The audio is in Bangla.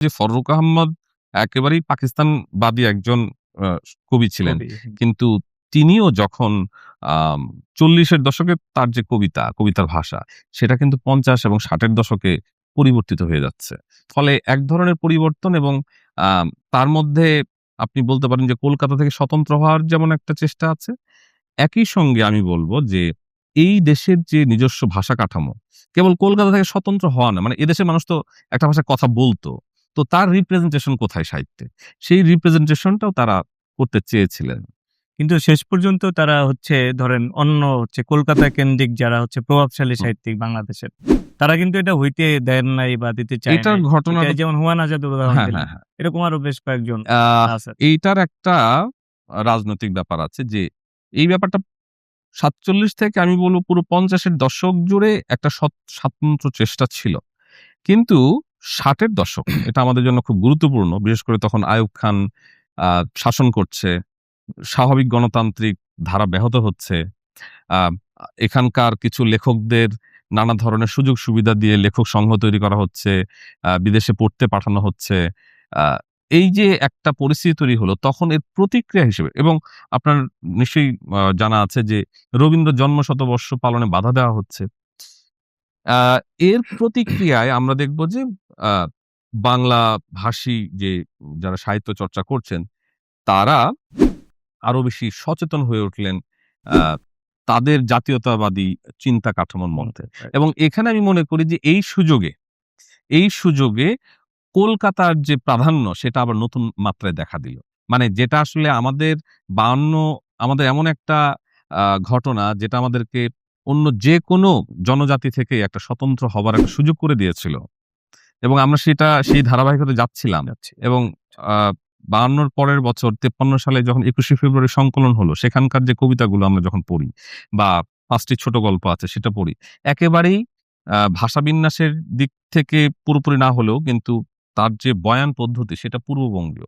যে ফররুখ আহমদ একেবারেই পাকিস্তানবাদী একজন আ কবি ছিলেন। কবি। কিন্তু তিনিও যখন আম ৪০ এর দশকে তার যে কবিতার ভাষা সেটা কিন্তু ৫০ এবং ৬০ এর দশকে পরিবর্তিত হয়ে যাচ্ছে। ফলে এক ধরনের পরিবর্তন এবং তার মধ্যে আপনি বলতে পারেন যে কলকাতা থেকে স্বতন্ত্র হওয়ার যেমন একটা চেষ্টা আছে, একই সঙ্গে আমি বলব যে এই দেশের যে নিজস্ব ভাষা কাঠামো, কেবল কলকাতা থেকে স্বতন্ত্র হওয়া না। মানে এদেশের মানুষ তো একটা ভাষায় কথা বলতো। তো তার রিপ্রেজেন্টেশন কোথায় সাহিত্যে? সেই রিপ্রেজেন্টেশনটাও তারা করতে চেয়েছিলেন। কিন্তু শেষ পর্যন্ত তারা ধরেন অন্য কলকাতা কেন্দ্রিক যারা প্রভাবশালী হুম। সাহিত্যিক বাংলাদেশের, তারা কিন্তু এটা হইতে দেন নাই বা দিতে চায় এটার নাই। ঘটনাটা যেমন হুমায়ুন আজাদের উদাহরণ হ্যাঁ, দিলেন। হ্যাঁ, হ্যাঁ। এরকম আরো বেশ কয়েকজন আহ আছে। এইটার একটা রাজনৈতিক ব্যাপার আছে যে এই ব্যাপারটা ৪৭ থেকে আমি বলব পুরো ৫০ এর দশক জুড়ে একটা স্বাতন্ত্র্য চেষ্টা ছিল। কিন্তু ৬০ এর দশক এটা আমাদের জন্য খুব গুরুত্বপূর্ণ। বিশেষ করে তখন আইয়ুব খান আ শাসন করছে। স্বাভাবিক গণতান্ত্রিক ধারা ব্যাহত হচ্ছে। আ এখানকার কিছু লেখকদের নানা ধরনের সুযোগ সুবিধা দিয়ে লেখক সংঘ তৈরি করা হচ্ছে। বিদেশে পড়তে পাঠানো হচ্ছে। আ এই যে একটা পরিস্থিতি তৈরি হলো তখন এর প্রতিক্রিয়া হিসেবে এবং আপনার নিশ্চয়ই জানা আছে যে রবীন্দ্র জন্মশতবর্ষ পালনে বাধা দেওয়া হচ্ছে। আ এর প্রতিক্রিয়ায় আমরা দেখব যে আ বাংলা ভাষী যে যারা সাহিত্য চর্চা করছেন তারা আরো বেশি সচেতন হয়ে উঠলেন আ তাদের জাতীয়তাবাদী চিন্তা কাঠামোর হুম, মধ্যে। রাইট। এবং এখানে আমি মনে করি যে এই সুযোগে কলকাতার যে প্রাধান্য সেটা আবার নতুন মাত্রায় দেখা দিল। মানে যেটা আসলে আমাদের ৫২ আমাদের এমন একটা ঘটনা যেটা আমাদেরকে অন্য যেকোনো জনজাতি থেকে একটা স্বতন্ত্র হবার একটা সুযোগ করে দিয়েছিল। এবং আমরা সেই ধারাবাহিকতায় যাচ্ছিলাম যাচ্ছি। এবং আ ৫২ র পরের বছর ৫৩ সালে যখন ২১শে ফেব্রুয়ারি সংকলন হলো, সেখানকার যে কবিতাগুলো আমরা যখন পড়ি বা ৫ টি ছোট গল্প আছে সেটা পড়ি। একেবারেই ভাষাবিন্যাসের দিক থেকে পুরোপুরি না হলেও কিন্তু তার যে বয়ান পদ্ধতি সেটা পূর্ববঙ্গীয়।